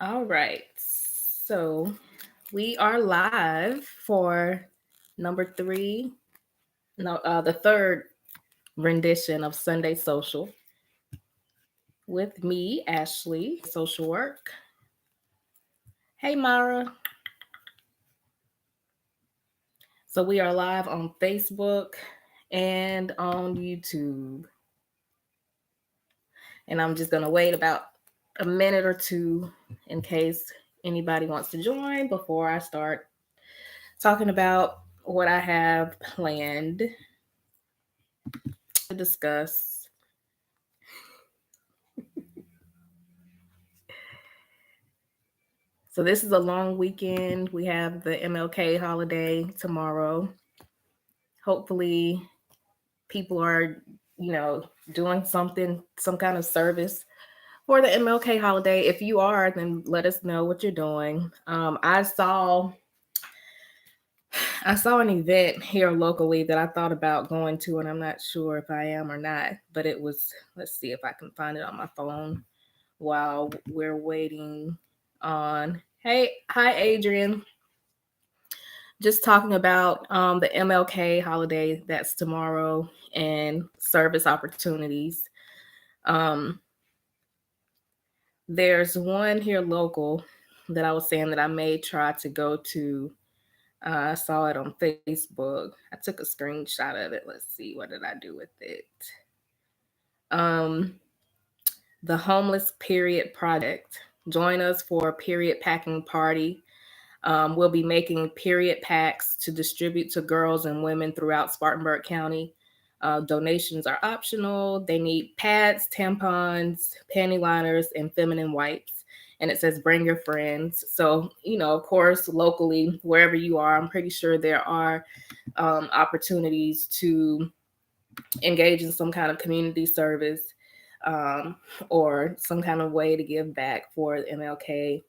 All right. So we are live for number three, no, the third rendition of Sunday Social with me, Ashley, social work. Hey, Mara. So we are live on Facebook and on YouTube. And I'm just going to wait about a minute or two in case anybody wants to join before I start talking about what I have planned to discuss. So this is a long weekend. We have the MLK holiday tomorrow. Hopefully people are, doing something, some kind of service for the MLK holiday. If you are, then let us know what you're doing. I saw an event here locally that I thought about going to, and I'm not sure if I am or not, but it was, let's see if I can find it on my phone while we're waiting on. Hey, hi, Adrian. Just talking about the MLK holiday that's tomorrow and service opportunities. Um, there's one here local that I was saying that I may try to go to. I saw it on Facebook. I took a screenshot of it. Let's see, what did I do with it? Um, the Homeless Period Project. Join us for a period packing party. We'll be making period packs to distribute to girls and women throughout Spartanburg County. Donations are optional. They need pads, tampons, panty liners, and feminine wipes. And it says bring your friends. So, of course, locally, wherever you are, I'm pretty sure there are opportunities to engage in some kind of community service um, or some kind of way to give back for MLK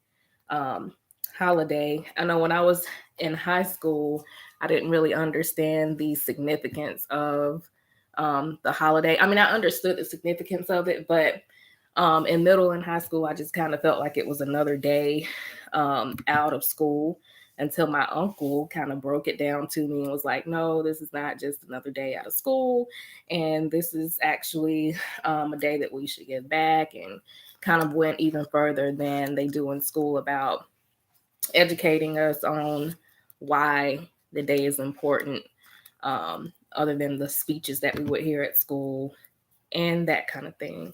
um, holiday. I know when I was in high school, I didn't really understand the significance of the holiday. I mean, I understood the significance of it, but in middle and high school, I just kind of felt like it was another day out of school until my uncle kind of broke it down to me and was like, no, this is not just another day out of school. And this is actually a day that we should give back, and kind of went even further than they do in school about educating us on why the day is important, other than the speeches that we would hear at school and that kind of thing.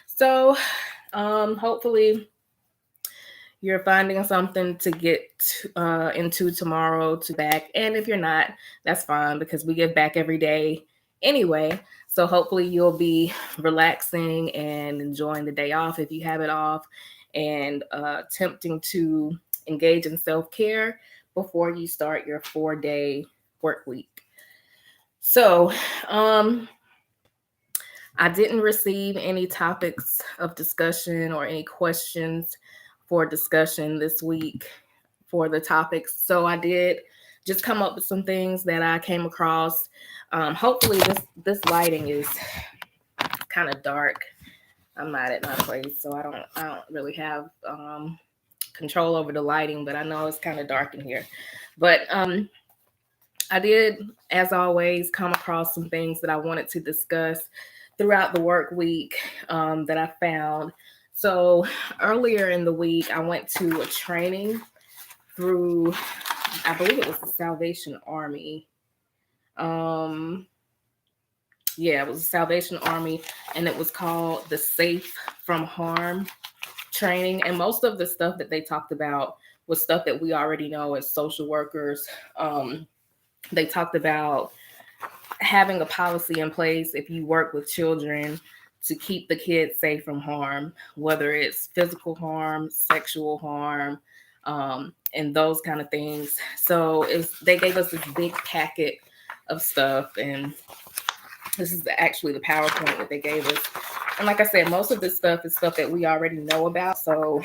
So hopefully you're finding something to get into tomorrow to back. And if you're not, that's fine because we give back every day anyway. So hopefully you'll be relaxing and enjoying the day off if you have it off, and attempting to engage in self-care before you start your 4-day work week. So I didn't receive any topics of discussion or any questions for discussion this week for the topics. So I did just come up with some things that I came across. Hopefully this lighting is kind of dark. I'm not at my place, so I don't really have control over the lighting, but I know it's kind of dark in here. But I did, as always, come across some things that I wanted to discuss throughout the work week that I found. So earlier in the week, I went to a training through, I believe it was the Salvation Army. Yeah, it was the Salvation Army, and it was called the Safe from Harm training. And most of the stuff that they talked about was stuff that we already know as social workers. They talked about having a policy in place if you work with children to keep the kids safe from harm, whether it's physical harm, sexual harm, and those kind of things. So they gave us this big packet of stuff, and this is actually the PowerPoint that they gave us. And like I said, most of this stuff is stuff that we already know about. So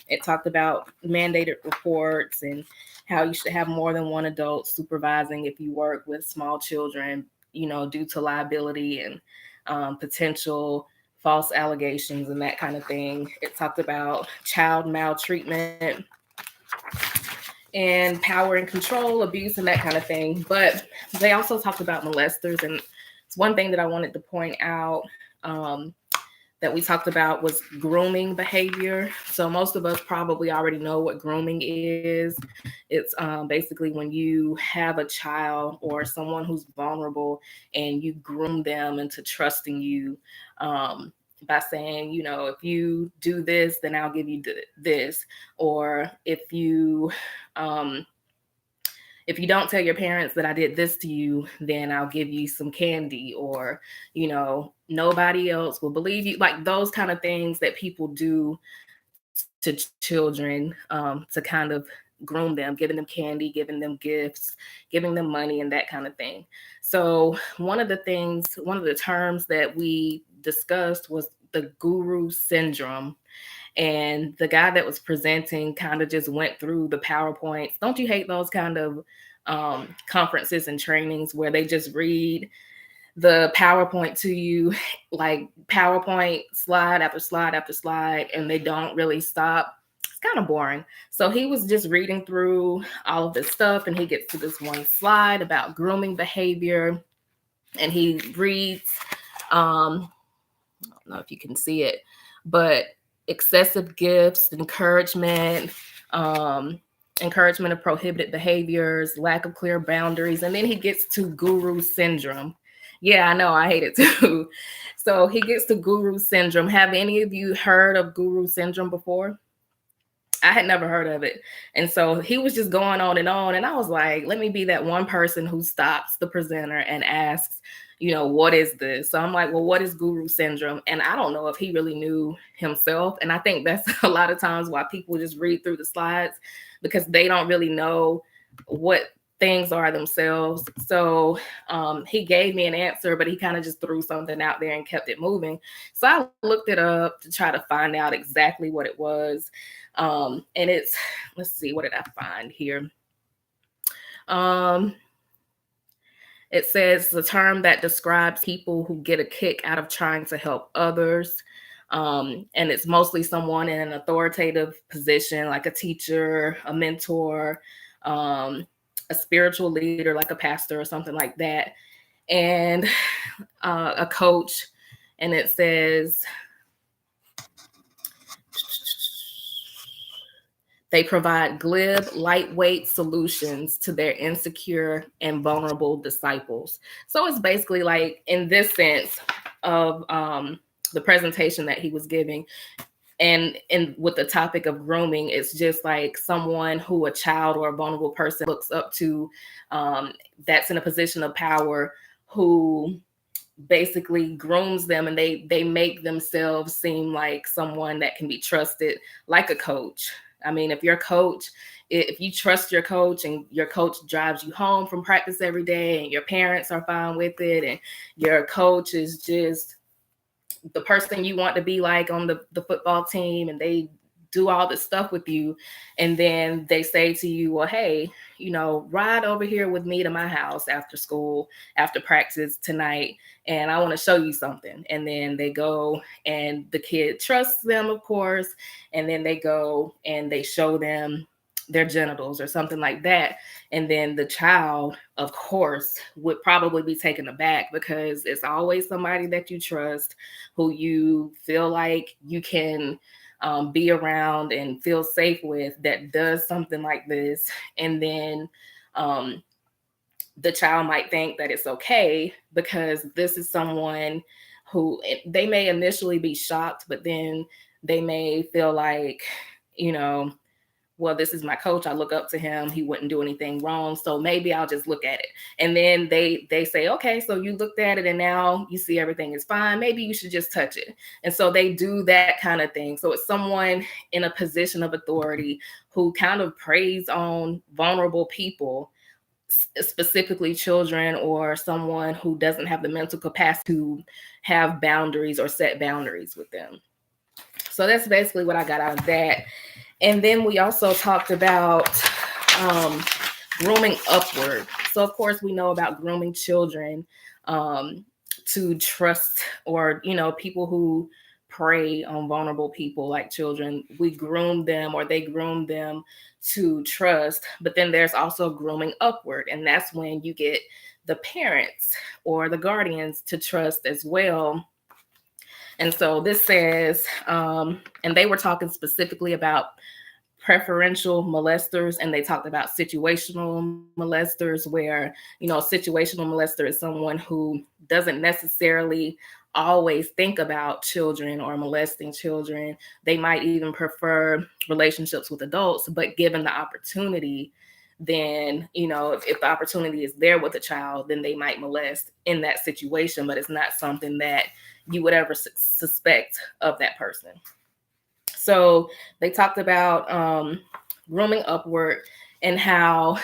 it talked about mandated reports and how you should have more than one adult supervising if you work with small children, due to liability and potential false allegations and that kind of thing. It talked about child maltreatment and power and control, abuse, and that kind of thing. But they also talked about molesters. And it's one thing that I wanted to point out that we talked about was grooming behavior. So most of us probably already know what grooming is. It's basically when you have a child or someone who's vulnerable and you groom them into trusting you by saying, you know, if you do this, then I'll give you this. Or if you don't tell your parents that I did this to you, then I'll give you some candy, or, you know, nobody else will believe you. Like those kind of things that people do to children to kind of groom them, giving them candy, giving them gifts, giving them money, and that kind of thing. So one of the terms that we discussed was the guru syndrome. And the guy that was presenting kind of just went through the PowerPoints. Don't you hate those kind of conferences and trainings where they just read the PowerPoint to you, like PowerPoint slide after slide after slide, and they don't really stop? It's kind of boring. So he was just reading through all of this stuff, and he gets to this one slide about grooming behavior, and he reads, I don't know if you can see it, but excessive gifts, encouragement of prohibited behaviors, lack of clear boundaries, and then he gets to guru syndrome. Yeah, I know, I hate it too. So he gets to guru syndrome. Have any of you heard of guru syndrome before? I had never heard of it. And so he was just going on, and I was like, let me be that one person who stops the presenter and asks, you know, what is this? So I'm like, well, what is guru syndrome? And I don't know if he really knew himself. And I think that's a lot of times why people just read through the slides, because they don't really know what things are themselves. So he gave me an answer, but he kind of just threw something out there and kept it moving. So I looked it up to try to find out exactly what it was. And it's, let's see, what did I find here? It says the term that describes people who get a kick out of trying to help others. And it's mostly someone in an authoritative position, like a teacher, a mentor, a spiritual leader, like a pastor or something like that, and a coach. And it says they provide glib, lightweight solutions to their insecure and vulnerable disciples. So it's basically like, in this sense of the presentation that he was giving, and with the topic of grooming, it's just like someone who a child or a vulnerable person looks up to, that's in a position of power, who basically grooms them, and they make themselves seem like someone that can be trusted, like a coach. I mean, if you trust your coach, and your coach drives you home from practice every day, and your parents are fine with it, and your coach is just the person you want to be like on the football team, and they do all this stuff with you, and then they say to you, well, hey, you know, ride over here with me to my house after school, after practice tonight, and I want to show you something. And then they go, and the kid trusts them, of course, and then they go and they show them their genitals or something like that. And then the child, of course, would probably be taken aback, because it's always somebody that you trust, who you feel like you can be around and feel safe with, that does something like this. And then the child might think that it's okay, because this is someone who, they may initially be shocked, but then they may feel like, you know, well, this is my coach, I look up to him, he wouldn't do anything wrong, so maybe I'll just look at it. And then they say, okay, so you looked at it and now you see everything is fine, maybe you should just touch it. And so they do that kind of thing. So it's someone in a position of authority who kind of preys on vulnerable people, specifically children, or someone who doesn't have the mental capacity to have boundaries or set boundaries with them. So that's basically what I got out of that. And then we also talked about grooming upward. So of course we know about grooming children to trust, or, you know, people who prey on vulnerable people like children. We groom them, or they groom them to trust. But then there's also grooming upward, and that's when you get the parents or the guardians to trust as well. And so this says, and they were talking specifically about preferential molesters, and they talked about situational molesters, where, you know, a situational molester is someone who doesn't necessarily always think about children or molesting children. They might even prefer relationships with adults, but given the opportunity, then, you know, if the opportunity is there with a child, then they might molest in that situation, but it's not something that you would ever suspect of that person. So they talked about grooming upward and how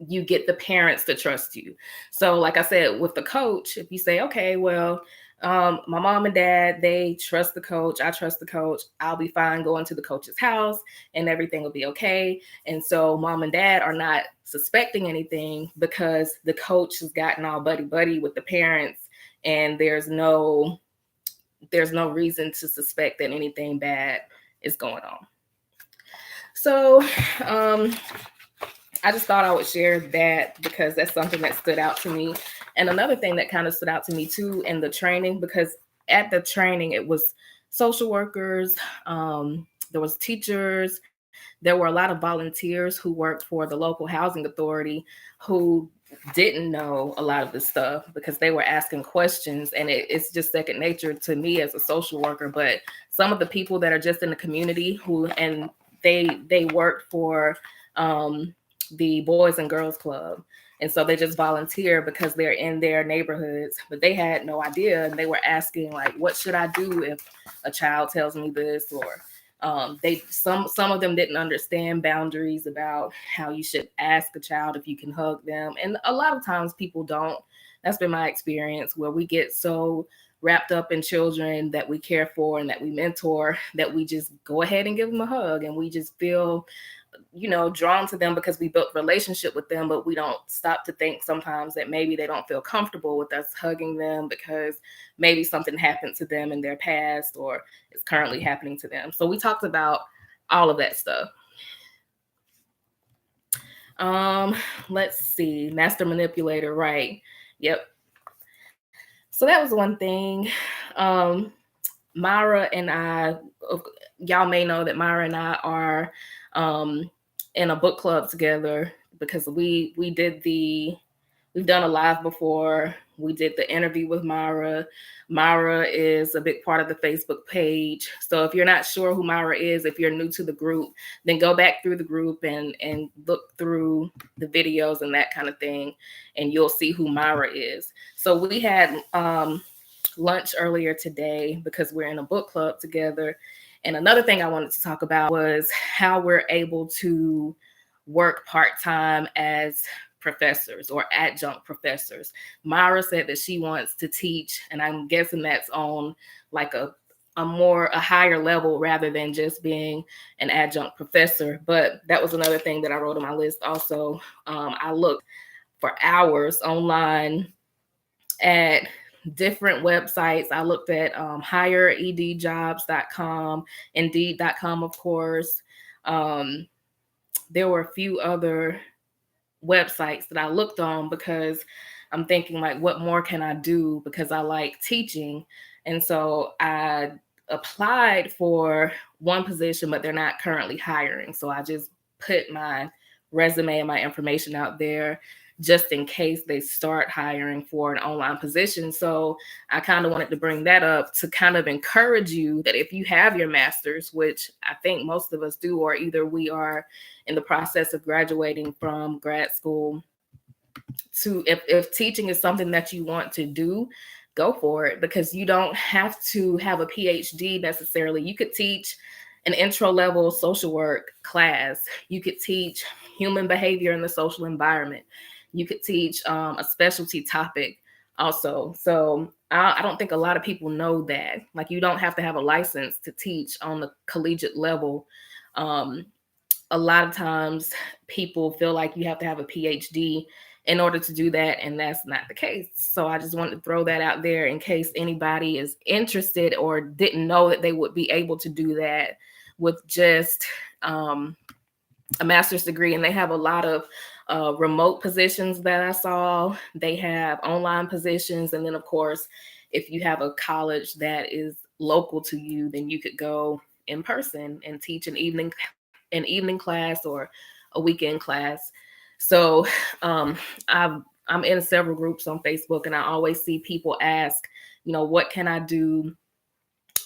you get the parents to trust you. So like I said, with the coach, if you say, okay, well, my mom and dad, they trust the coach. I trust the coach. I'll be fine going to the coach's house and everything will be okay. And so mom and dad are not suspecting anything because the coach has gotten all buddy with the parents, and there's no reason to suspect that anything bad is going on. So I just thought I would share that because that's something that stood out to me. And another thing that kind of stood out to me too in the training, because at the training, it was social workers, there was teachers, there were a lot of volunteers who worked for the local housing authority who didn't know a lot of this stuff because they were asking questions, and it's just second nature to me as a social worker. But some of the people that are just in the community and they work for the Boys and Girls Club, and so they just volunteer because they're in their neighborhoods, but they had no idea, and they were asking like, what should I do if a child tells me this? Or some of them didn't understand boundaries about how you should ask a child if you can hug them. And a lot of times people don't. That's been my experience, where we get so wrapped up in children that we care for and that we mentor that we just go ahead and give them a hug, and we just feel, you know, drawn to them because we built relationship with them, but we don't stop to think sometimes that maybe they don't feel comfortable with us hugging them because maybe something happened to them in their past or is currently happening to them. So we talked about all of that stuff. Let's see, master manipulator, right? Yep. So that was one thing. Myra and I, y'all may know that Myra and I are in a book club together because we've done a live before. We did the interview with Myra. Myra is a big part of the Facebook page. So if you're not sure who Myra is, if you're new to the group, then go back through the group and look through the videos and that kind of thing, and you'll see who Myra is. So we had lunch earlier today because we're in a book club together. And another thing I wanted to talk about was how we're able to work part-time as professors or adjunct professors. Myra said that she wants to teach, and I'm guessing that's on like a higher level rather than just being an adjunct professor. But that was another thing that I wrote on my list also. I looked for hours online at different websites. I looked at hireedjobs.com, indeed.com, of course. There were a few other websites that I looked on because I'm thinking like, what more can I do? Because I like teaching. And so I applied for one position, but they're not currently hiring. So I just put my resume and my information out there just in case they start hiring for an online position. So I kind of wanted to bring that up to kind of encourage you that if you have your master's, which I think most of us do, or either we are in the process of graduating from grad school, to if teaching is something that you want to do, go for it, because you don't have to have a PhD necessarily. You could teach an intro level social work class. You could teach human behavior in the social environment. You could teach a specialty topic also. So I don't think a lot of people know that. Like, you don't have to have a license to teach on the collegiate level. A lot of times people feel like you have to have a PhD in order to do that, and that's not the case. So I just wanted to throw that out there in case anybody is interested or didn't know that they would be able to do that with just a master's degree. And they have a lot of remote positions that I saw. They have online positions, and then of course, if you have a college that is local to you, then you could go in person and teach an evening class or a weekend class. So I'm in several groups on Facebook, and I always see people ask, what can I do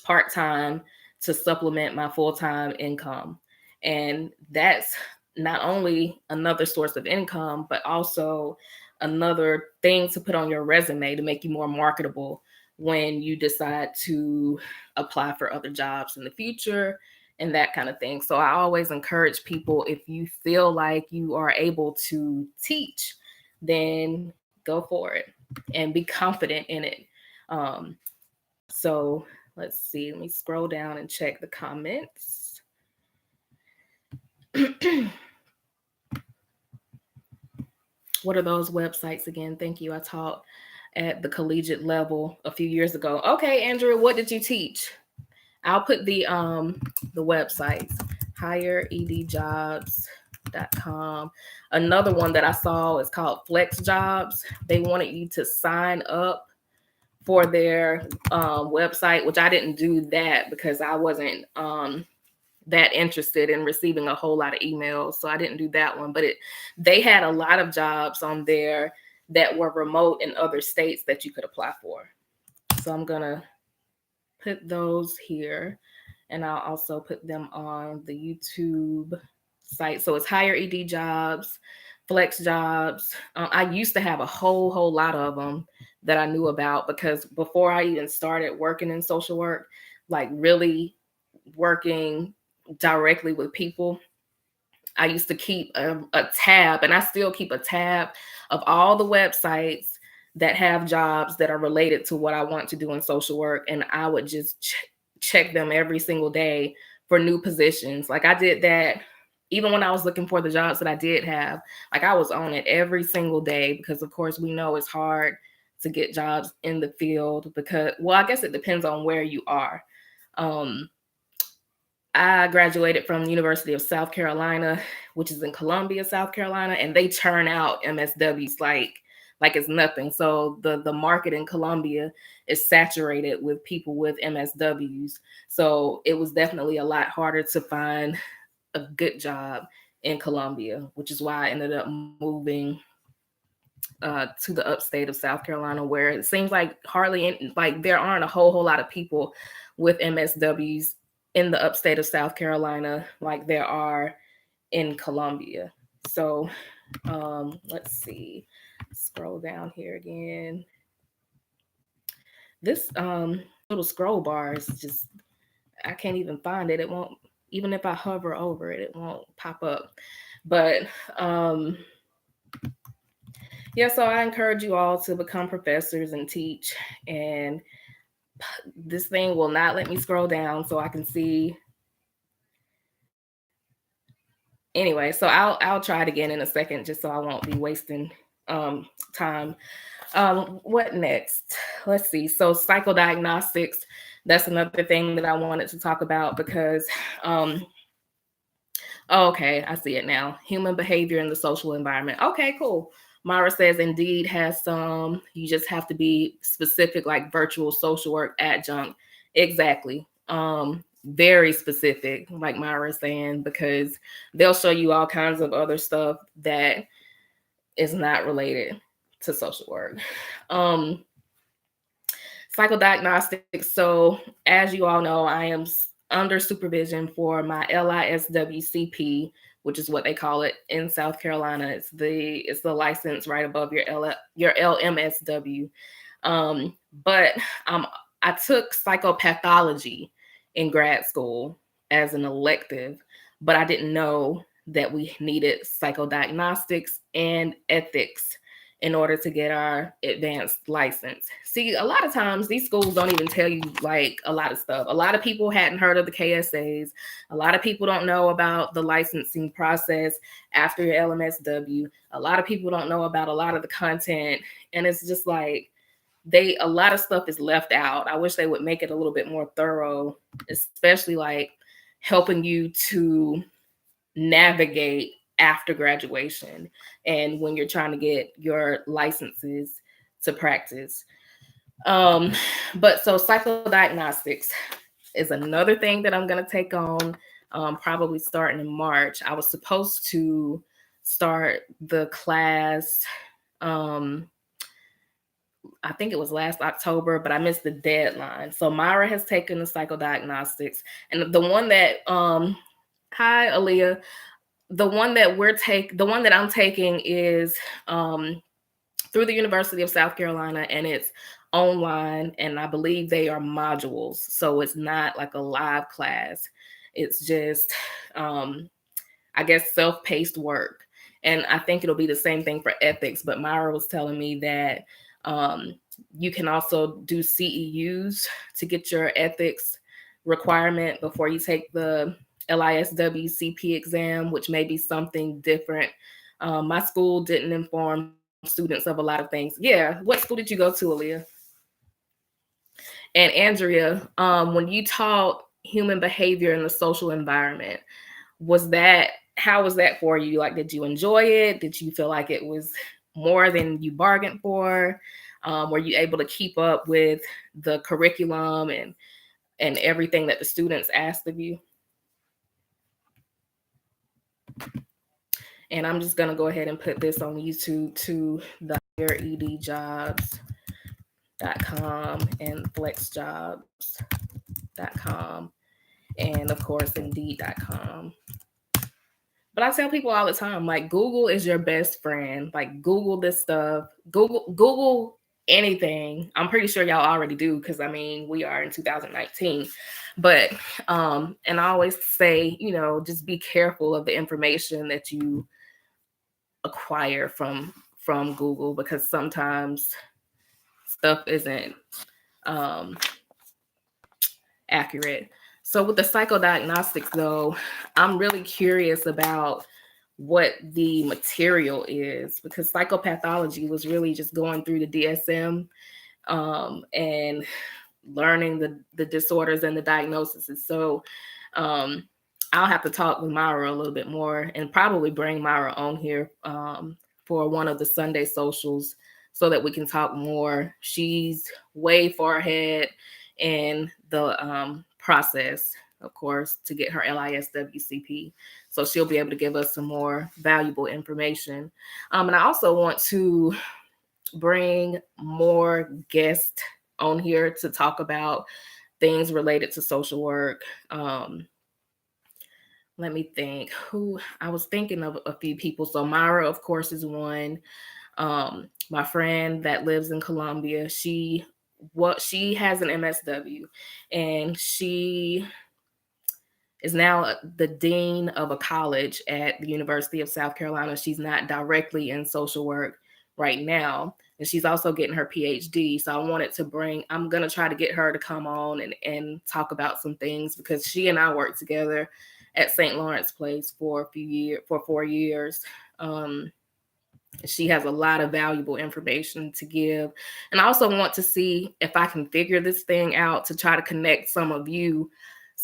part-time to supplement my full-time income? And that's not only another source of income, but also another thing to put on your resume to make you more marketable when you decide to apply for other jobs in the future and that kind of thing. So I always encourage people, if you feel like you are able to teach, then go for it and be confident in it. So let's see, let me scroll down and check the comments. What are those websites again? Thank you. I taught at the collegiate level a few years ago. Okay, Andrew, what did you teach? I'll put the websites, higheredjobs.com. Another one that I saw is called Flex Jobs. They wanted you to sign up for their website, which I didn't do that because I wasn't that interested in receiving a whole lot of emails. So I didn't do that one, but they had a lot of jobs on there that were remote in other states that you could apply for. So I'm gonna put those here, and I'll also put them on the YouTube site. So it's Higher ED Jobs, Flex Jobs. I used to have a whole lot of them that I knew about, because before I even started working in social work, like really working directly with people, I used to keep a tab, and I still keep a tab of all the websites that have jobs that are related to what I want to do in social work. And I would just check them every single day for new positions. Like I did that even when I was looking for the jobs that I did have. Like I was on it every single day, because of course we know it's hard to get jobs in the field because, well, I guess it depends on where you are. I graduated from the University of South Carolina, which is in Columbia, South Carolina, and they churn out MSWs like it's nothing. So the market in Columbia is saturated with people with MSWs. So it was definitely a lot harder to find a good job in Columbia, which is why I ended up moving to the upstate of South Carolina, where it seems like there aren't a whole lot of people with MSWs in the upstate of South Carolina like there are in Columbia. So let's see, scroll down here again. This little scroll bar is just, I can't even find it. It won't, even if I hover over it, it won't pop up. But yeah, so I encourage you all to become professors and teach. And this thing will not let me scroll down so I can see. Anyway, so I'll try it again in a second, just so I won't be wasting time. What next? Let's see. So psychodiagnostics, that's another thing that I wanted to talk about, because okay, I see it now. Human behavior in the social environment. Okay, cool. Mara says Indeed has some. You just have to be specific, like virtual social work adjunct. Exactly. Very specific, like Myra is saying, because they'll show you all kinds of other stuff that is not related to social work. Psychodiagnostics. So as you all know, I am under supervision for my LISWCP, which is what they call it in South Carolina. It's the license right above your LMSW. But I took psychopathology in grad school as an elective, but I didn't know that we needed psychodiagnostics and ethics in order to get our advanced license. See, a lot of times these schools don't even tell you like a lot of stuff. A lot of people hadn't heard of the KSAs. A lot of people don't know about the licensing process after your LMSW. A lot of people don't know about a lot of the content. And it's just like a lot of stuff is left out. I wish they would make it a little bit more thorough, especially like helping you to navigate after graduation and when you're trying to get your licenses to practice. But so psychodiagnostics is another thing that I'm going to take on, probably starting in March. I was supposed to start the class, I think it was last October, but I missed the deadline. So Myra has taken the psychodiagnostics, and the one that, hi Aaliyah, the one that I'm taking is through the University of South Carolina, and it's online, and I believe they are modules. So it's not like a live class. It's just, I guess, self-paced work. And I think it'll be the same thing for ethics, but Myra was telling me that you can also do CEUs to get your ethics requirement before you take the LISW CP exam, which may be something different. My school didn't inform students of a lot of things. Yeah, what school did you go to, Aaliyah? And Andrea, when you taught human behavior in the social environment, how was that for you? Like, did you enjoy it? Did you feel like it was more than you bargained for? Were you able to keep up with the curriculum and everything that the students asked of you? And I'm just going to go ahead and put this on YouTube to the higheredjobs.com and flexjobs.com and, of course, indeed.com. But I tell people all the time, like, Google is your best friend. Like, Google this stuff. Google anything. I'm pretty sure y'all already do, because, I mean, we are in 2019. But, and I always say, just be careful of the information that you acquire from Google, because sometimes stuff isn't accurate. So with the psychodiagnostics, though, I'm really curious about what the material is, because psychopathology was really just going through the DSM and learning the disorders and the diagnoses. So I'll have to talk with Myra a little bit more, and probably bring Myra on here for one of the Sunday socials so that we can talk more. She's way far ahead in the process, of course, to get her LISWCP. So she'll be able to give us some more valuable information. And I also want to bring more guests on here to talk about things related to social work. Let me think. I was thinking of a few people. So Myra, of course, is one. My friend that lives in Columbia, she has an MSW, and she is now the dean of a college at the University of South Carolina. She's not directly in social work right now, and she's also getting her PhD. So I'm going to try to get her to come on and talk about some things, because she and I worked together at St. Lawrence Place for 4 years. She has a lot of valuable information to give. And I also want to see if I can figure this thing out to try to connect some of you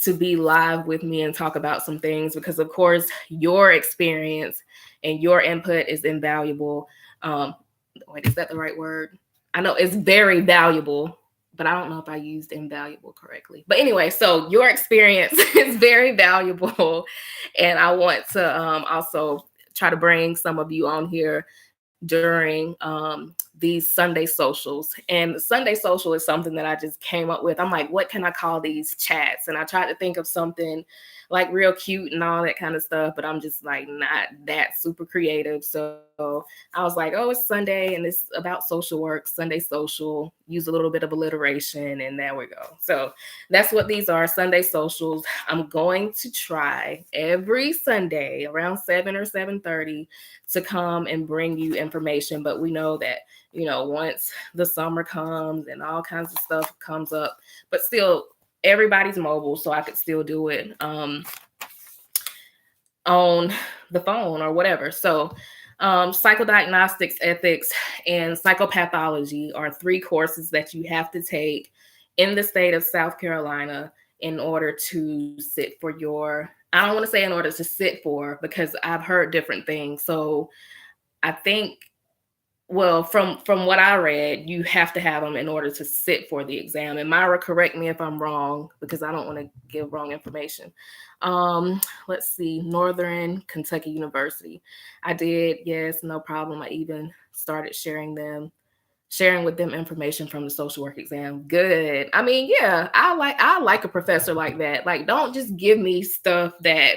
to be live with me and talk about some things, because, of course, your experience and your input is invaluable. Wait, is that the right word? I know it's very valuable, but I don't know if I used invaluable correctly. But anyway, so your experience is very valuable. And I want to also try to bring some of you on here during these Sunday socials. And Sunday social is something that I just came up with. I'm like, what can I call these chats? And I tried to think of something like real cute and all that kind of stuff, but I'm just like not that super creative. So I was like, oh, it's Sunday and it's about social work, Sunday social, use a little bit of alliteration, and there we go. So that's what these are, Sunday socials. I'm going to try every Sunday around 7 or 7:30 to come and bring you information. But we know that, once the summer comes and all kinds of stuff comes up, but still everybody's mobile, so I could still do it on the phone or whatever. So psychodiagnostics, ethics, and psychopathology are 3 courses that you have to take in the state of South Carolina in order to sit for your, I don't want to say in order to sit for, because I've heard different things. So I think, well, from what I read, you have to have them in order to sit for the exam. And Myra, correct me if I'm wrong, because I don't want to give wrong information. Let's see, Northern Kentucky University. I did, yes, no problem. I even started sharing with them information from the social work exam. Good. I mean, yeah, I like a professor like that. Like, don't just give me stuff that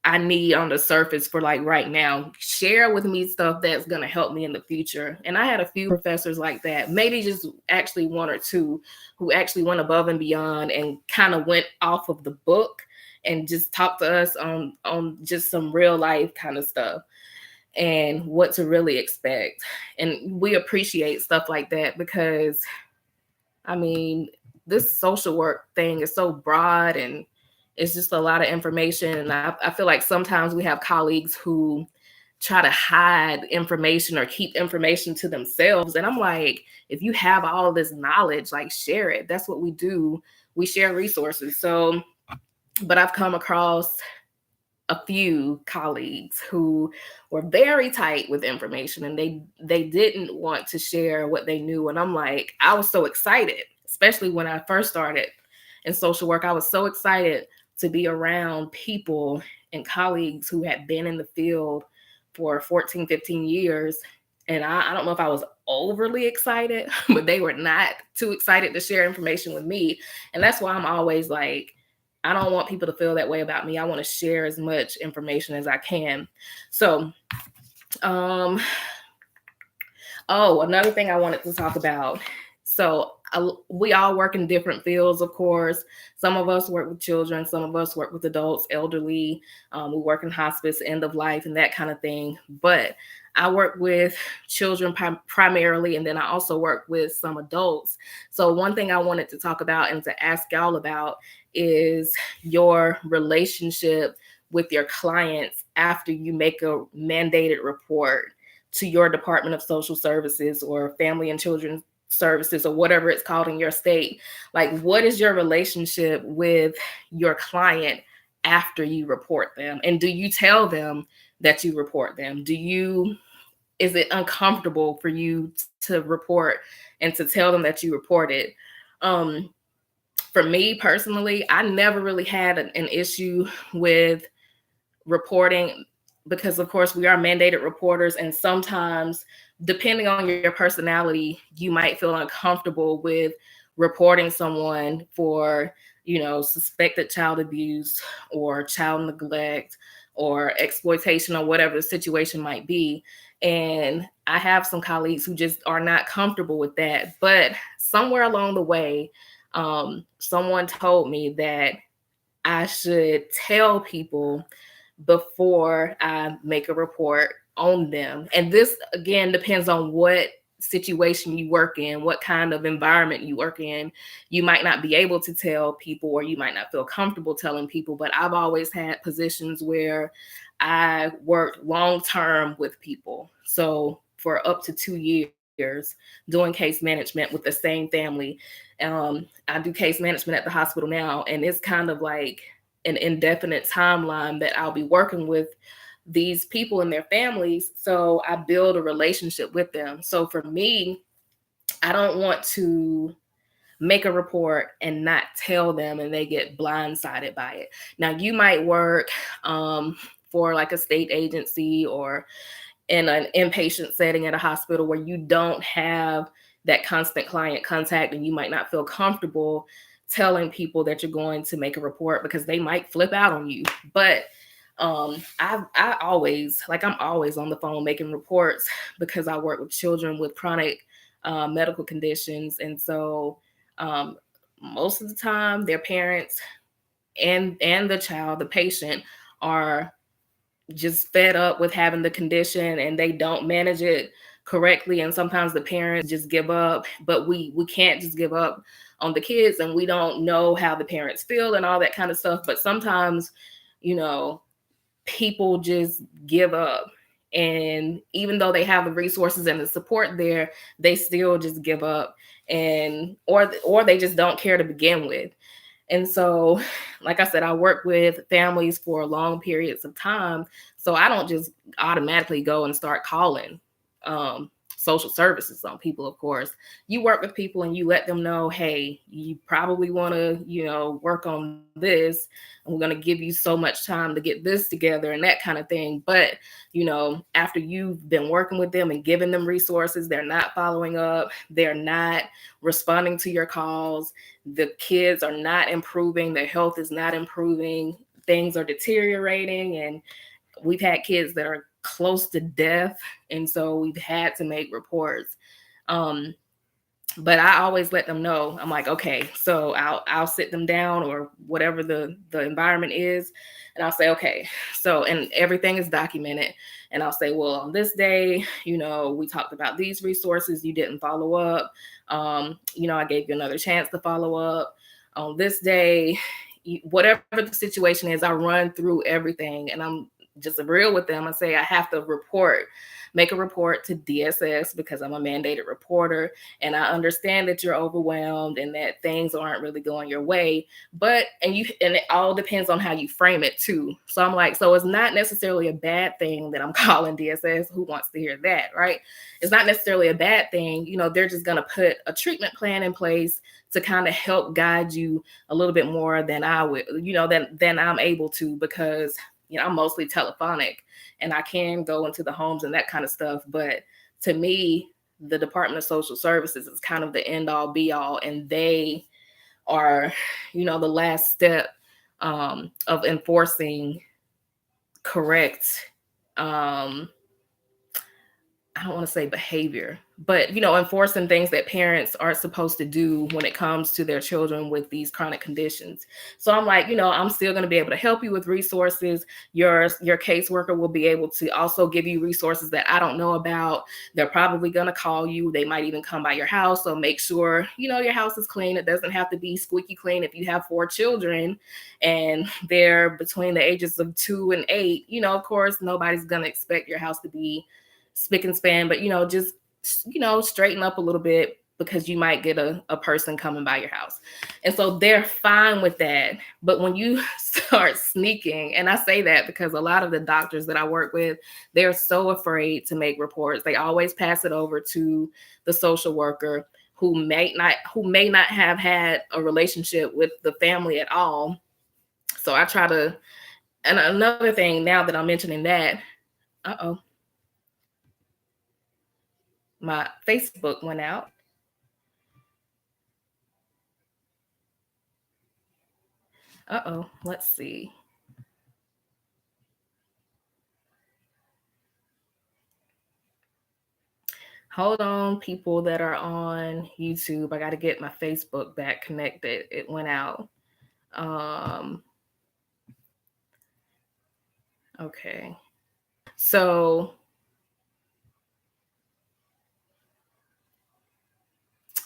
I need on the surface for like right now. Share with me stuff that's going to help me in the future. And I had a few professors like that, maybe just actually 1 or 2 who actually went above and beyond and kind of went off of the book and just talked to us on just some real life kind of stuff and what to really expect. And we appreciate stuff like that because, I mean, this social work thing is so broad and it's just a lot of information. And I feel like sometimes we have colleagues who try to hide information or keep information to themselves. And I'm like, if you have all this knowledge, like, share it. That's what we do. We share resources. So, but I've come across a few colleagues who were very tight with information and they didn't want to share what they knew. And I'm like, I was so excited, especially when I first started in social work. I was so excited to be around people and colleagues who had been in the field for 14, 15 years. And I don't know if I was overly excited, but they were not too excited to share information with me. And that's why I'm always like, I don't want people to feel that way about me. I want to share as much information as I can. So, another thing I wanted to talk about. So we all work in different fields, of course. Some of us work with children. Some of us work with adults, elderly. We work in hospice, end of life, and that kind of thing. But I work with children primarily, and then I also work with some adults. So one thing I wanted to talk about and to ask y'all about is your relationship with your clients after you make a mandated report to your Department of Social Services or Family and Children Services or whatever it's called in your state. Like, what is your relationship with your client after you report them? And do you tell them that you report them? Is it uncomfortable for you to report and to tell them that you reported? For me personally, I never really had an issue with reporting because, of course, we are mandated reporters. And sometimes, depending on your personality, you might feel uncomfortable with reporting someone for, suspected child abuse or child neglect or exploitation or whatever the situation might be. And I have some colleagues who just are not comfortable with that. But somewhere along the way, someone told me that I should tell people before I make a report on them. And this, again, depends on what situation you work in, what kind of environment you work in. You might not be able to tell people, or you might not feel comfortable telling people, but I've always had positions where I worked long-term with people. So for up to 2 years doing case management with the same family. I do case management at the hospital now, and it's kind of like an indefinite timeline that I'll be working with these people and their families. So I build a relationship with them. So for me, I don't want to make a report and not tell them and they get blindsided by it. Now, you might work for like a state agency or in an inpatient setting at a hospital where you don't have that constant client contact, and you might not feel comfortable telling people that you're going to make a report because they might flip out on you. But I always, like, I'm always on the phone making reports because I work with children with chronic medical conditions. And so um, most of the time their parents and the child, the patient, are just fed up with having the condition and they don't manage it correctly. And sometimes the parents just give up, but we can't just give up on the kids, and we don't know how the parents feel and all that kind of stuff. But sometimes, you know, people just give up, and even though they have the resources and the support there, they still just give up, and or they just don't care to begin with. And so, like I said, I work with families for long periods of time. So I don't just automatically go and start calling social services on people, of course. You work with people and you let them know, hey, you probably want to, work on this. And we're going to give you so much time to get this together and that kind of thing. But, after you've been working with them and giving them resources, they're not following up. They're not responding to your calls. The kids are not improving. Their health is not improving. Things are deteriorating. And we've had kids that are close to death. And so we've had to make reports. But I always let them know. I'm like, okay, so I'll sit them down or whatever the environment is. And I'll say, okay, so, and everything is documented. And I'll say, well, on this day, we talked about these resources. You didn't follow up. I gave you another chance to follow up. On this day, whatever the situation is, I run through everything, and I'm just real with them. I say I have to make a report to DSS because I'm a mandated reporter, and I understand that you're overwhelmed and that things aren't really going your way. But and it all depends on how you frame it too. So I'm like, so it's not necessarily a bad thing that I'm calling DSS. Who wants to hear that, right? It's not necessarily a bad thing. They're just going to put a treatment plan in place to kind of help guide you a little bit more than I would, than I'm able to, because I'm mostly telephonic and I can go into the homes and that kind of stuff. But to me, the Department of Social Services is kind of the end all be all. And they are, the last step of enforcing correct, I don't want to say behavior, but, enforcing things that parents are supposed to do when it comes to their children with these chronic conditions. So I'm like, I'm still going to be able to help you with resources. Your caseworker will be able to also give you resources that I don't know about. They're probably going to call you. They might even come by your house. So make sure, your house is clean. It doesn't have to be squeaky clean. If you have 4 children and they're between the ages of 2 and 8, of course, nobody's going to expect your house to be spick and span, but just straighten up a little bit because you might get a person coming by your house. And so they're fine with that. But when you start sneaking, and I say that because a lot of the doctors that I work with, they're so afraid to make reports. They always pass it over to the social worker who may not have had a relationship with the family at all. So I try to, and another thing, now that I'm mentioning that, my Facebook went out. Let's see. Hold on, people that are on YouTube. I got to get my Facebook back connected. It went out. Okay. So,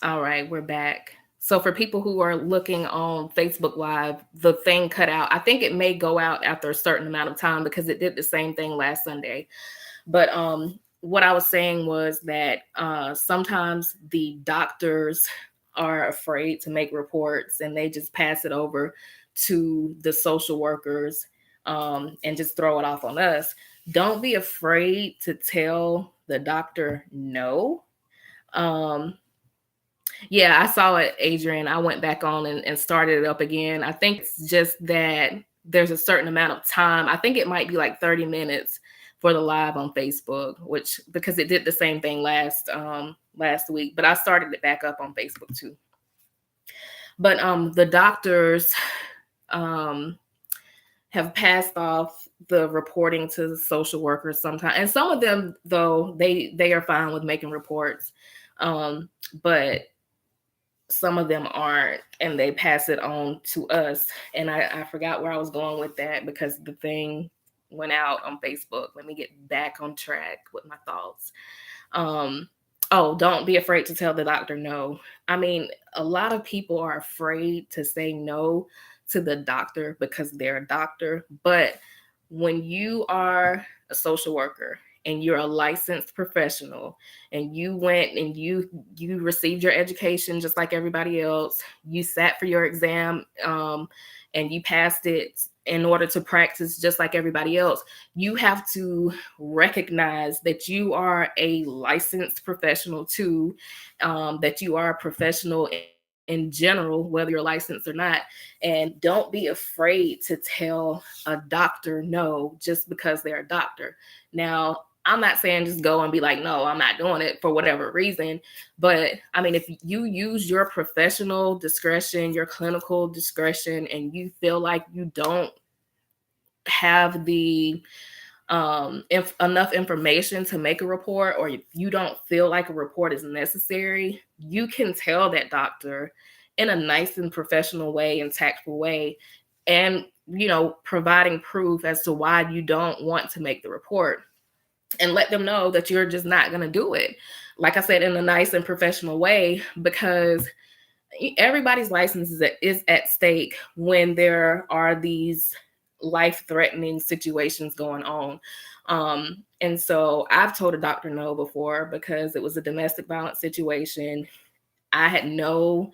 all right, we're back. So for people who are looking on Facebook Live, the thing cut out. I think it may go out after a certain amount of time because it did the same thing last Sunday. But what I was saying was that sometimes the doctors are afraid to make reports and they just pass it over to the social workers and just throw it off on us. Don't be afraid to tell the doctor no. Yeah, I saw it, Adrian. I went back on and started it up again. I think it's just that there's a certain amount of time. I think it might be like 30 minutes for the live on Facebook, which because it did the same thing last week, but I started it back up on Facebook too. But the doctors have passed off the reporting to the social workers sometimes, and some of them though they are fine with making reports, but some of them aren't, and they pass it on to us. And I forgot where I was going with that because the thing went out on Facebook. Let me get back on track with my thoughts. Oh, don't be afraid to tell the doctor no. I mean, a lot of people are afraid to say no to the doctor because they're a doctor. But when you are a social worker and you're a licensed professional and you went and you received your education just like everybody else, you sat for your exam and you passed it in order to practice just like everybody else, you have to recognize that you are a licensed professional too, that you are a professional in general, whether you're licensed or not. And don't be afraid to tell a doctor no just because they're a doctor. Now, I'm not saying just go and be like, no, I'm not doing it for whatever reason. But I mean, if you use your professional discretion, your clinical discretion, and you feel like you don't have the enough information to make a report, or if you don't feel like a report is necessary, you can tell that doctor in a nice and professional way and tactful way, and providing proof as to why you don't want to make the report, and let them know that you're just not going to do it. Like I said, in a nice and professional way, because everybody's license is at stake when there are these life-threatening situations going on. And so I've told a doctor no before because it was a domestic violence situation. I had no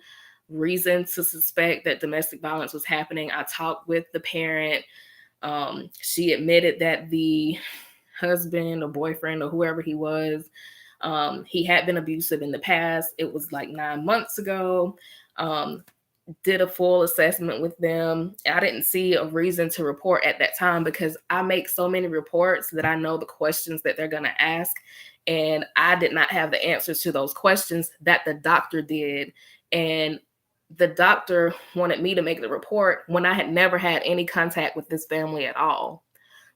reason to suspect that domestic violence was happening. I talked with the parent. She admitted that the husband or boyfriend or whoever he was, he had been abusive in the past. It was like 9 months ago. Did a full assessment with them. I didn't see a reason to report at that time because I make so many reports that I know the questions that they're going to ask. And I did not have the answers to those questions that the doctor did. And the doctor wanted me to make the report when I had never had any contact with this family at all.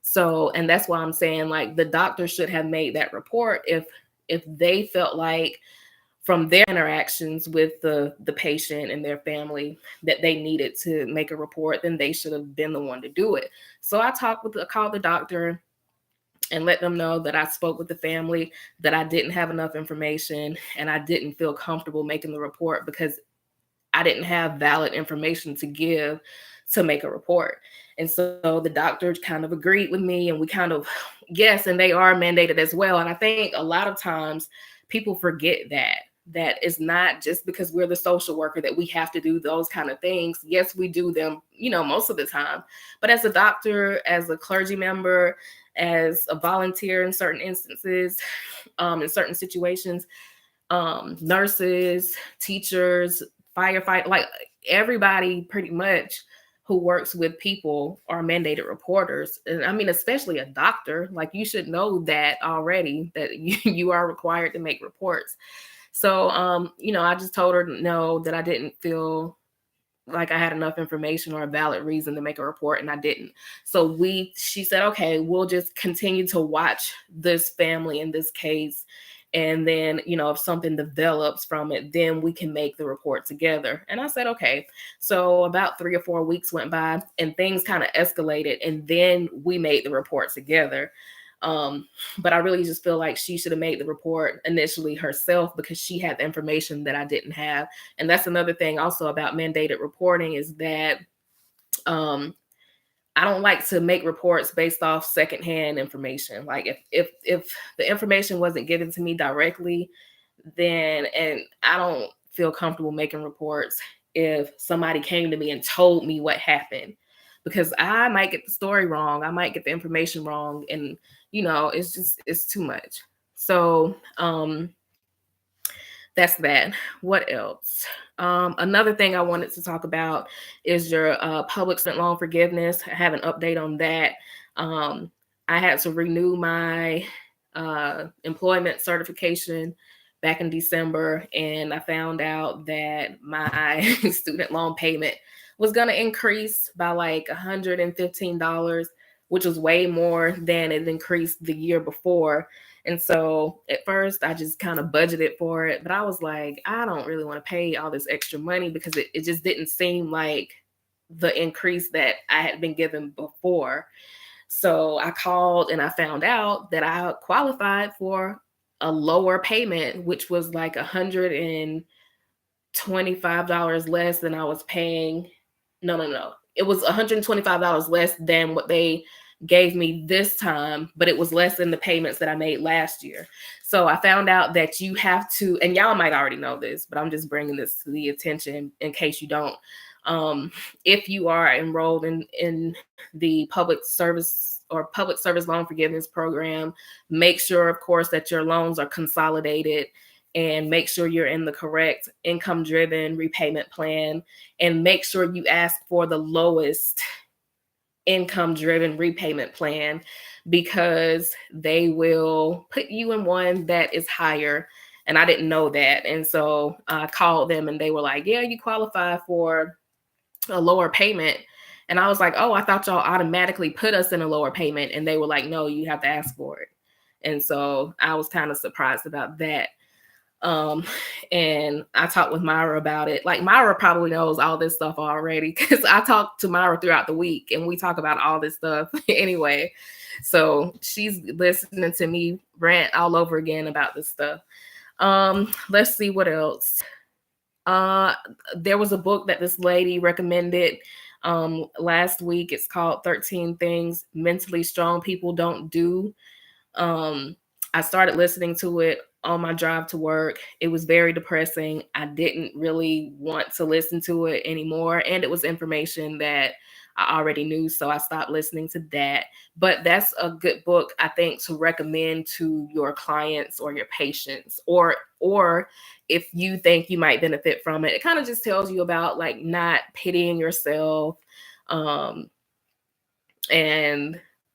So, and that's why I'm saying, like, the doctor should have made that report if they felt like from their interactions with the patient and their family that they needed to make a report, then they should have been the one to do it. So I called the doctor and let them know that I spoke with the family, that I didn't have enough information and I didn't feel comfortable making the report because I didn't have valid information to give to make a report. And so the doctor kind of agreed with me, and we kind of, yes, and they are mandated as well. And I think a lot of times people forget that it's not just because we're the social worker that we have to do those kind of things. Yes, we do them, most of the time. But as a doctor, as a clergy member, as a volunteer in certain instances, in certain situations, nurses, teachers, firefighter, like everybody pretty much who works with people are mandated reporters. And I mean, especially a doctor, like you should know that already, that you are required to make reports. So, I just told her no, that I didn't feel like I had enough information or a valid reason to make a report, and I didn't. So she said, okay, we'll just continue to watch this family in this case. And then, if something develops from it, then we can make the report together. And I said, okay. So about 3 or 4 weeks went by and things kind of escalated. And then we made the report together. But I really just feel like she should have made the report initially herself because she had the information that I didn't have. And that's another thing also about mandated reporting is that I don't like to make reports based off secondhand information. Like if the information wasn't given to me directly, then, and I don't feel comfortable making reports if somebody came to me and told me what happened, because I might get the story wrong. I might get the information wrong. And, it's too much. So, that's that. What else? Another thing I wanted to talk about is your public student loan forgiveness. I have an update on that. I had to renew my employment certification back in December, and I found out that my student loan payment was going to increase by like $115, which was way more than it increased the year before. And so at first I just kind of budgeted for it, but I was like, I don't really want to pay all this extra money because it just didn't seem like the increase that I had been given before. So I called and I found out that I qualified for a lower payment, which was like $125 less than I was paying. No. It was $125 less than what they gave me this time, but it was less than the payments that I made last year. So I found out that you have to, and y'all might already know this, but I'm just bringing this to the attention in case you don't. If you are enrolled in the public service loan forgiveness program, make sure, of course, that your loans are consolidated, and make sure you're in the correct income driven repayment plan, and make sure you ask for the lowest income driven repayment plan, because they will put you in one that is higher. And I didn't know that. And so I called them and they were like, yeah, you qualify for a lower payment. And I was like, oh, I thought y'all automatically put us in a lower payment. And they were like, no, you have to ask for it. And so I was kind of surprised about that. And I talked with Myra about it. Like, Myra probably knows all this stuff already, because I talk to Myra throughout the week and we talk about all this stuff anyway. So she's listening to me rant all over again about this stuff. Let's see what else. There was a book that this lady recommended last week. It's called 13 Things Mentally Strong People Don't Do. I started listening to it on my drive to work. It was very depressing. I didn't really want to listen to it anymore. And it was information that I already knew, so I stopped listening to that. But that's a good book, I think, to recommend to your clients or your patients, or if you think you might benefit from it. It kind of just tells you about like not pitying yourself, and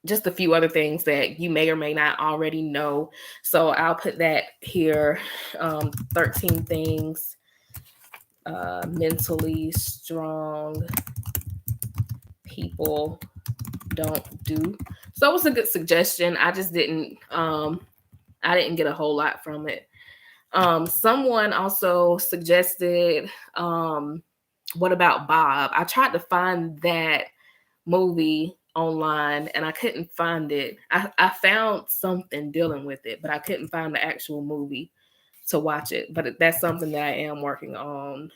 just a few other things that you may or may not already know. So I'll put that here. 13 things mentally strong people don't do. So it was a good suggestion. I just didn't get a whole lot from it. Someone also suggested What About Bob? I tried to find that movie online and I couldn't find it. I found something dealing with it, but I couldn't find the actual movie to watch it. But that's something that I am working on.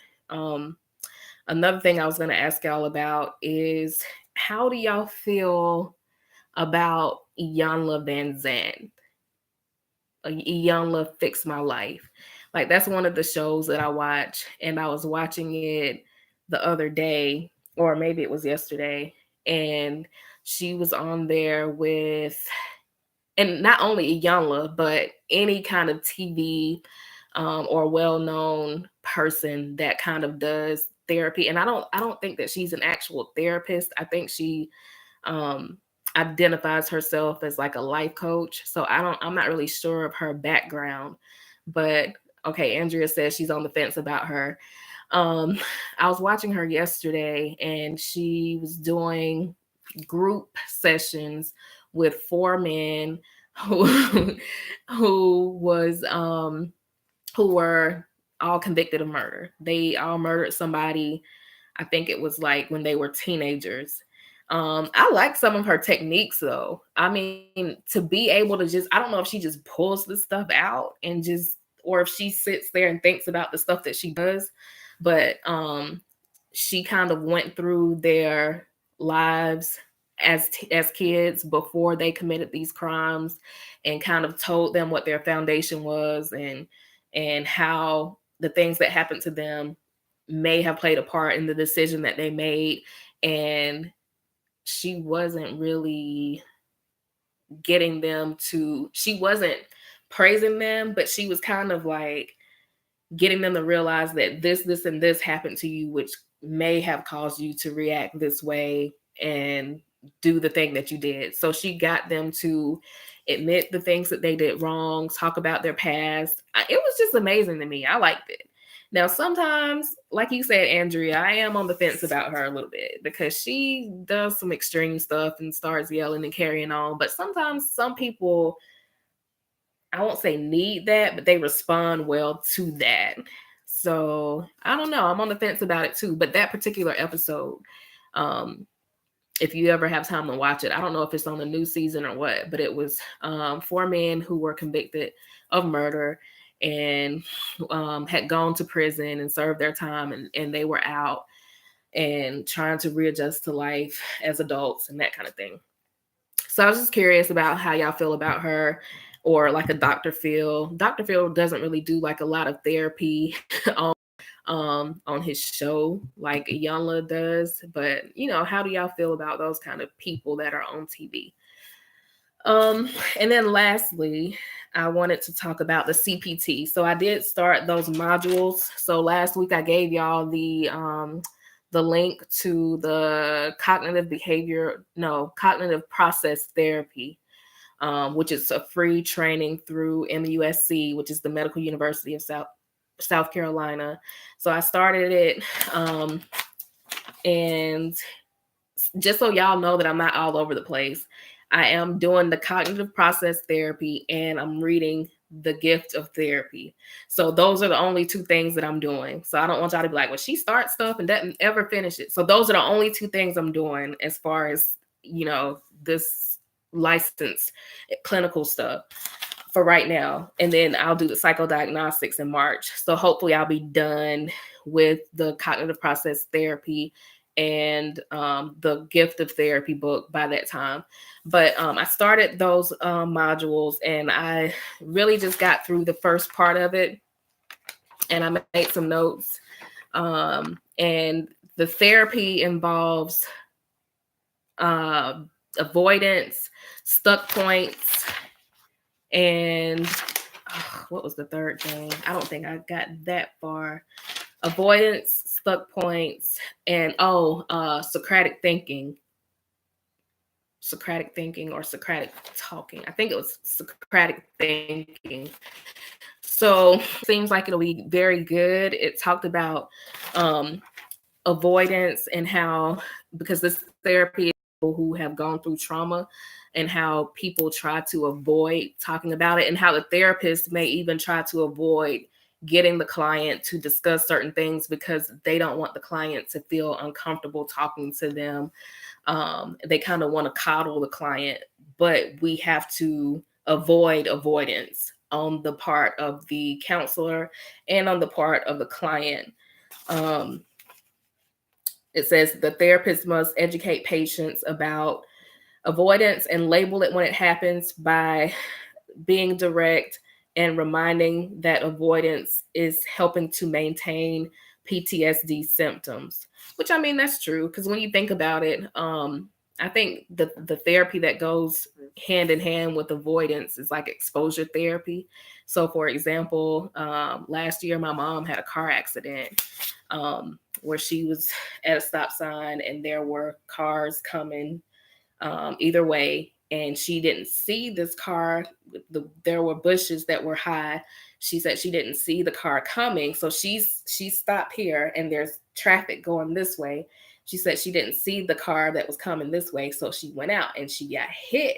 Another thing I was going to ask y'all about is, how do y'all feel about Iyanla Vanzant? Iyanla Fix My Life. Like, that's one of the shows that I watch, and I was watching it the other day, or maybe it was yesterday, and she was on there with, and not only Iyanla, but any kind of TV or well-known person that kind of does therapy. And I don't think that she's an actual therapist. I think she identifies herself as like a life coach. So I'm not really sure of her background, but okay, Andrea says she's on the fence about her. I was watching her yesterday and she was doing group sessions with 4 men who were all convicted of murder. They all murdered somebody. I think it was like when they were teenagers. I like some of her techniques though. I mean, to be able to just, I don't know if she just pulls this stuff out and just, or if she sits there and thinks about the stuff that she does, but she kind of went through their lives as kids before they committed these crimes, and kind of told them what their foundation was, and how the things that happened to them may have played a part in the decision that they made. And she wasn't really getting them to, she wasn't praising them, but she was kind of like getting them to realize that this, and this happened to you, which may have caused you to react this way. And do the thing that you did. So she got them to admit the things that they did wrong, talk about their past. It was just amazing to me. I liked it. Now, sometimes, like you said, Andrea, I am on the fence about her a little bit because she does some extreme stuff and starts yelling and carrying on. But sometimes some people, I won't say need that, but they respond well to that. So I don't know. I'm on the fence about it too. But that particular episode, if you ever have time to watch it, I don't know if it's on the new season or what, but it was 4 men who were convicted of murder and had gone to prison and served their time, and they were out and trying to readjust to life as adults and that kind of thing. So I was just curious about how y'all feel about her, or like a Dr. Phil. Dr. Phil doesn't really do like a lot of therapy on his show like Iyanla does, but how do y'all feel about those kind of people that are on TV? And then lastly, I wanted to talk about the CPT. So I did start those modules. So last week I gave y'all the link to the cognitive process therapy, which is a free training through MUSC, which is the Medical University of South Carolina. So I started it, and just so y'all know that I'm not all over the place, I am doing the cognitive process therapy and I'm reading the gift of therapy. So those are the only 2 things that I'm doing. So I don't want y'all to be like, well, she starts stuff and doesn't ever finish it. So those are the only 2 things I'm doing as far as, this licensed clinical stuff for right now. And then I'll do the psychodiagnostics in March. So hopefully I'll be done with the cognitive process therapy and the gift of therapy book by that time. But I started those modules, and I really just got through the first part of it, and I made some notes. And the therapy involves avoidance, stuck points, and what was the third thing? I don't think I got that far. Avoidance, stuck points, and Socratic thinking or Socratic talking. I think it was Socratic thinking. So seems like it'll be very good. It talked about avoidance and how, because this therapy is people who have gone through trauma, and how people try to avoid talking about it, and how the therapist may even try to avoid getting the client to discuss certain things because they don't want the client to feel uncomfortable talking to them. They kind of want to coddle the client, but we have to avoid avoidance on the part of the counselor and on the part of the client. It says the therapist must educate patients about avoidance and label it when it happens by being direct and reminding that avoidance is helping to maintain PTSD symptoms, which, I mean, that's true. Because when you think about it, I think the therapy that goes hand in hand with avoidance is like exposure therapy. So for example, last year, my mom had a car accident where she was at a stop sign and there were cars coming either way. And she didn't see this car. There were bushes that were high. She said she didn't see the car coming. So she stopped here and there's traffic going this way. She said she didn't see the car that was coming this way. So she went out and she got hit.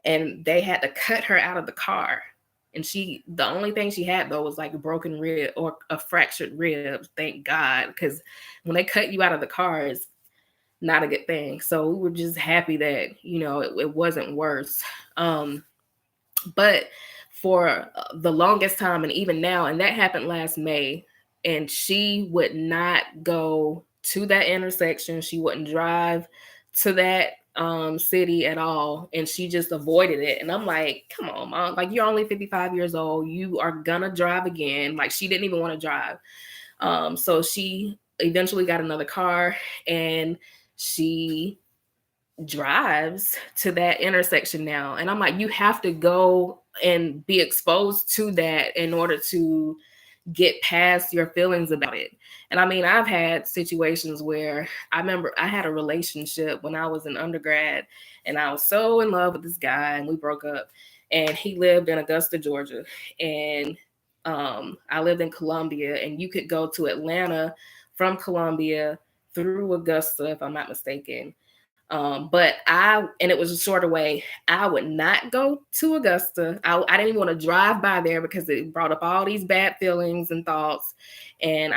And they had to cut her out of the car. And the only thing she had though was like a broken rib or a fractured rib. Thank God. Because when they cut you out of the car, it's not a good thing. So we were just happy that, it wasn't worse. But for the longest time, and even now, and that happened last May, and she would not go to that intersection. She wouldn't drive to that city at all. And she just avoided it. And I'm like, come on, Mom, like, you're only 55 years old. You are gonna drive again. Like, she didn't even want to drive. So she eventually got another car, and she drives to that intersection now. And I'm like, you have to go and be exposed to that in order to, get past your feelings about it. And I mean, I've had situations where I remember I had a relationship when I was in undergrad, and I was so in love with this guy, and we broke up. And he lived in Augusta, Georgia, and I lived in Columbia, and you could go to Atlanta from Columbia through Augusta, if I'm not mistaken. And it was a shorter way. I would not go to Augusta. I didn't even want to drive by there because it brought up all these bad feelings and thoughts. And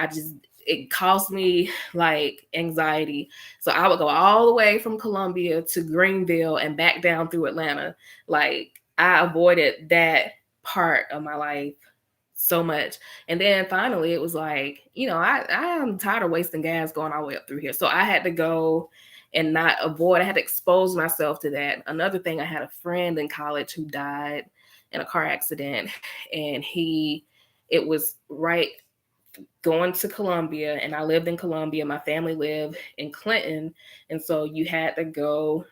it caused me like anxiety. So I would go all the way from Columbia to Greenville and back down through Atlanta. Like I avoided that part of my life so much. And then finally it was like, I am tired of wasting gas going all the way up through here. So I had to go and not avoid. I had to expose myself to that. Another thing, I had a friend in college who died in a car accident, and it was right going to Columbia, and I lived in Columbia. My family lived in Clinton, and so you had to go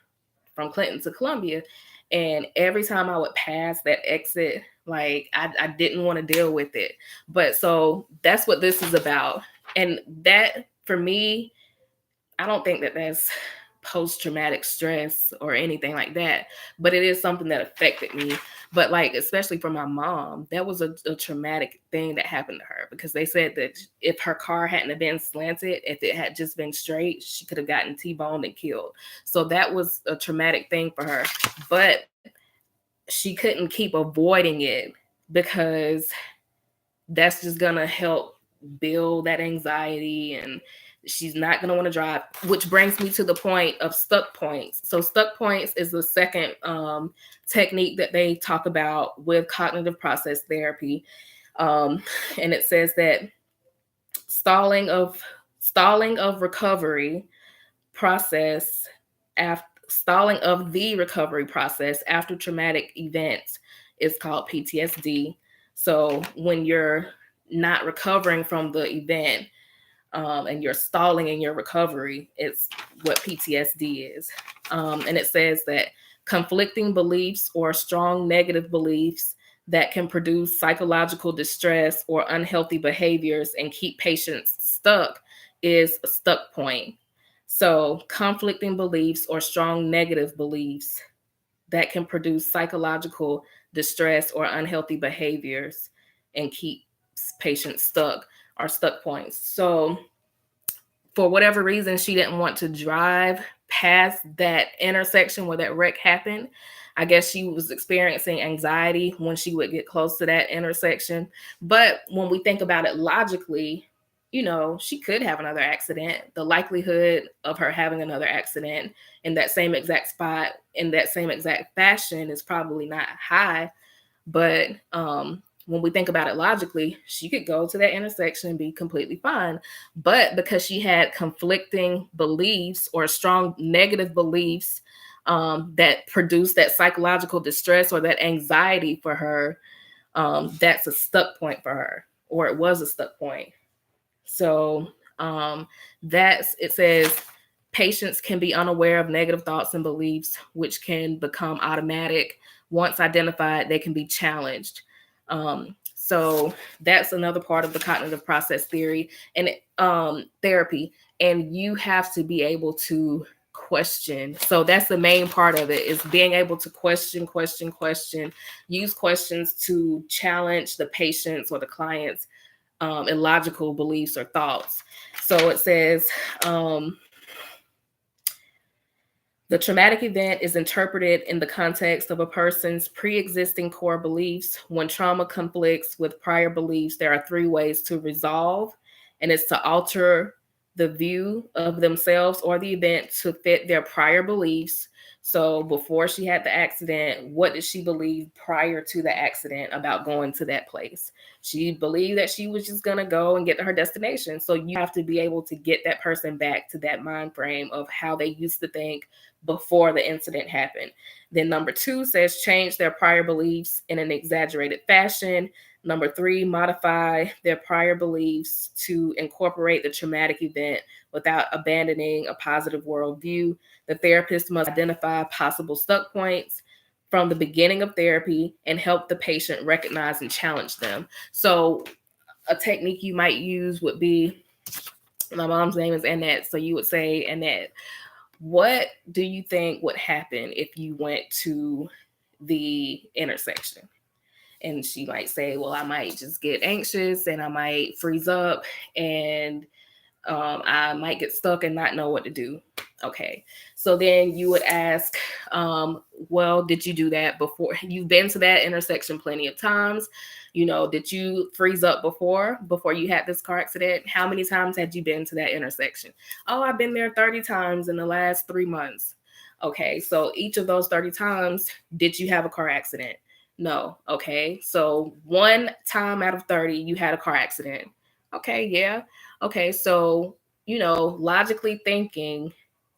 from Clinton to Columbia. And every time I would pass that exit, like I didn't want to deal with it. But so that's what this is about. And that for me, I don't think that that's post-traumatic stress or anything like that, but it is something that affected me. But like, especially for my mom, that was a traumatic thing that happened to her, because they said that if her car hadn't have been slanted, if it had just been straight, she could have gotten T-boned and killed. So that was a traumatic thing for her, but she couldn't keep avoiding it, because that's just gonna help build that anxiety, and she's not going to want to drive, which brings me to the point of stuck points. So stuck points is the second technique that they talk about with cognitive process therapy. And it says that stalling of recovery process after stalling of the recovery process after traumatic events is called PTSD. So when you're not recovering from the event, and you're stalling in your recovery, it's what PTSD is. And it says that conflicting beliefs or strong negative beliefs that can produce psychological distress or unhealthy behaviors and keep patients stuck is a stuck point. So conflicting beliefs or strong negative beliefs that can produce psychological distress or unhealthy behaviors and keep patients stuck are stuck points. So for whatever reason, she didn't want to drive past that intersection where that wreck happened. I guess she was experiencing anxiety when she would get close to that intersection. But when we think about it logically, she could have another accident. The likelihood of her having another accident in that same exact spot, in that same exact fashion, is probably not high. But when we think about it logically, she could go to that intersection and be completely fine. But because she had conflicting beliefs or strong negative beliefs that produced that psychological distress or that anxiety for her, that's a stuck point for her, or it was a stuck point. So it says patients can be unaware of negative thoughts and beliefs, which can become automatic. Once identified, they can be challenged. So that's another part of the cognitive process theory and therapy. And you have to be able to question. So that's the main part of it, is being able to question, use questions to challenge the patient's or the client's illogical beliefs or thoughts. So it says, the traumatic event is interpreted in the context of a person's pre-existing core beliefs. When trauma conflicts with prior beliefs, there are 3 ways to resolve, and it's to alter the view of themselves or the event to fit their prior beliefs. So before she had the accident, what did she believe prior to the accident about going to that place? She believed that she was just going to go and get to her destination. So you have to be able to get that person back to that mind frame of how they used to think before the incident happened. Then number 2 says change their prior beliefs in an exaggerated fashion. Number 3, modify their prior beliefs to incorporate the traumatic event without abandoning a positive worldview. The therapist must identify possible stuck points from the beginning of therapy and help the patient recognize and challenge them. So a technique you might use would be, my mom's name is Annette, so you would say, Annette, what do you think would happen if you went to the intersection? And she might say, well, I might just get anxious and I might freeze up and I might get stuck and not know what to do. Okay. So then you would ask, well, did you do that before? You've been to that intersection plenty of times. You know, did you freeze up before you had this car accident? How many times had you been to that intersection? Oh, I've been there 30 times in the last 3 months. Okay. So each of those 30 times, did you have a car accident? No. Okay. So one time out of 30, you had a car accident. Okay. Yeah. Okay. So, you know, logically thinking,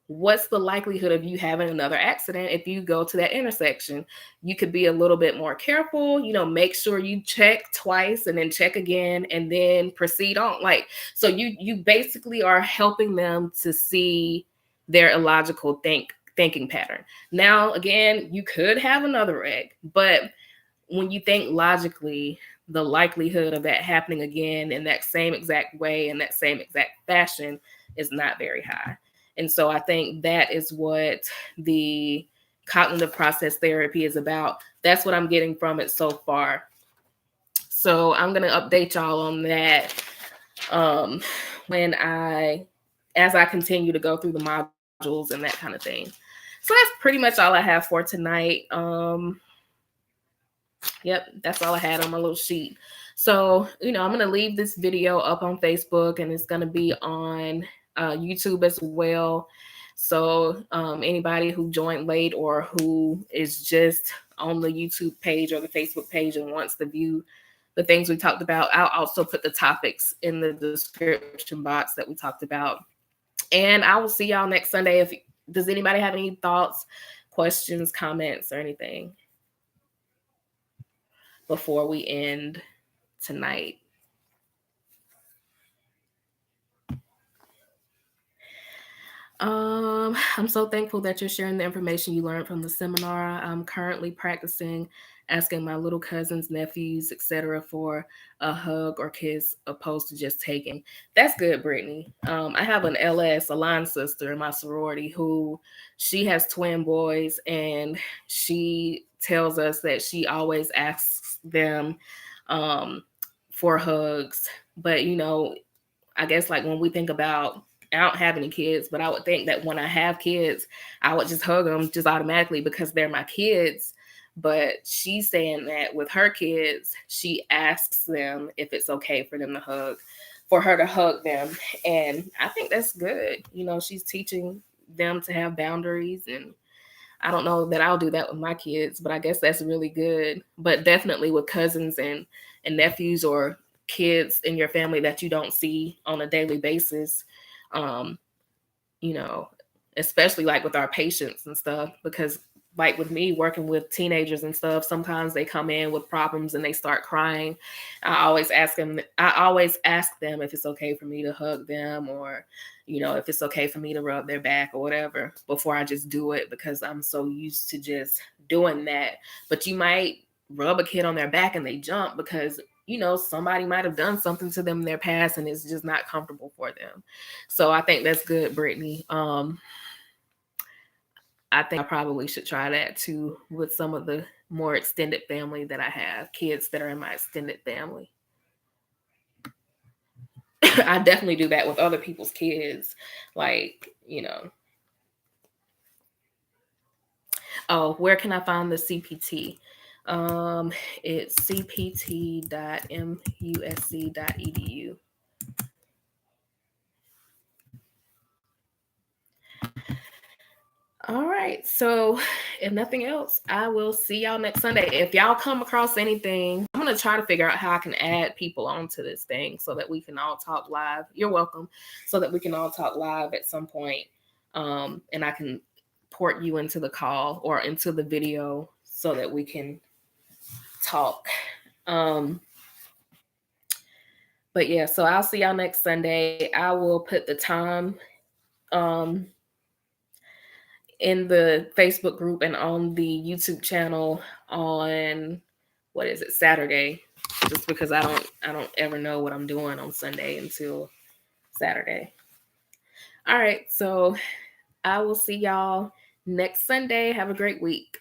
what's the likelihood of you having another accident if you go to that intersection? You could be a little bit more careful, you know, make sure you check twice and then check again and then proceed on. Like, so you basically are helping them to see their illogical thinking pattern. Now, again, you could have another wreck, but when you think logically, the likelihood of that happening again in that same exact way, in that same exact fashion, is not very high. And so I think that is what the cognitive process therapy is about. That's what I'm getting from it so far. So I'm going to update y'all on that as I continue to go through the modules and that kind of thing. So that's pretty much all I have for tonight. Yep, that's all I had on my little sheet. So, you know, I'm going to leave this video up on Facebook and it's going to be on YouTube as well. So anybody who joined late or who is just on the YouTube page or the Facebook page and wants to view the things we talked about, I'll also put the topics in the description box that we talked about. And I will see y'all next Sunday. Does anybody have any thoughts, questions, comments, or anything before we end tonight? I'm so thankful that you're sharing the information you learned from the seminar. I'm currently practicing asking my little cousins, nephews, etc., for a hug or kiss opposed to just taking. That's good, Brittany. I have an LS, a line sister in my sorority, who she has twin boys, and she tells us that she always asks them for hugs. But, you know, I guess like when we think about, I don't have any kids, but I would think that when I have kids, I would just hug them just automatically because they're my kids. But she's saying that with her kids, she asks them if it's okay for them to hug, for her to hug them. And I think that's good. You know, she's teaching them to have boundaries. And I don't know that I'll do that with my kids, but I guess that's really good. But definitely with cousins and nephews or kids in your family that you don't see on a daily basis, you know, especially like with our patients and stuff, because like with me working with teenagers and stuff, sometimes they come in with problems and they start crying. I always ask them if it's okay for me to hug them, or, you know, if it's okay for me to rub their back or whatever before I just do it, because I'm so used to just doing that. But you might rub a kid on their back and they jump because, you know, somebody might have done something to them in their past and it's just not comfortable for them. So I think that's good, Brittany. I think I probably should try that too with some of the more extended family that I have, kids that are in my extended family. I definitely do that with other people's kids. Like, you know. Oh, where can I find the CPT? It's cpt.musc.edu. All right. So, if nothing else, I will see y'all next Sunday. If y'all come across anything, I'm going to try to figure out how I can add people onto this thing so that we can all talk live. You're welcome. So that we can all talk live at some point. And I can port you into the call or into the video so that we can talk. But yeah, so I'll see y'all next Sunday. I will put the time in the Facebook group and on the YouTube channel on, what is it, Saturday. just because I don't ever know what I'm doing on Sunday until Saturday. All right, so I will see y'all next Sunday. Have a great week.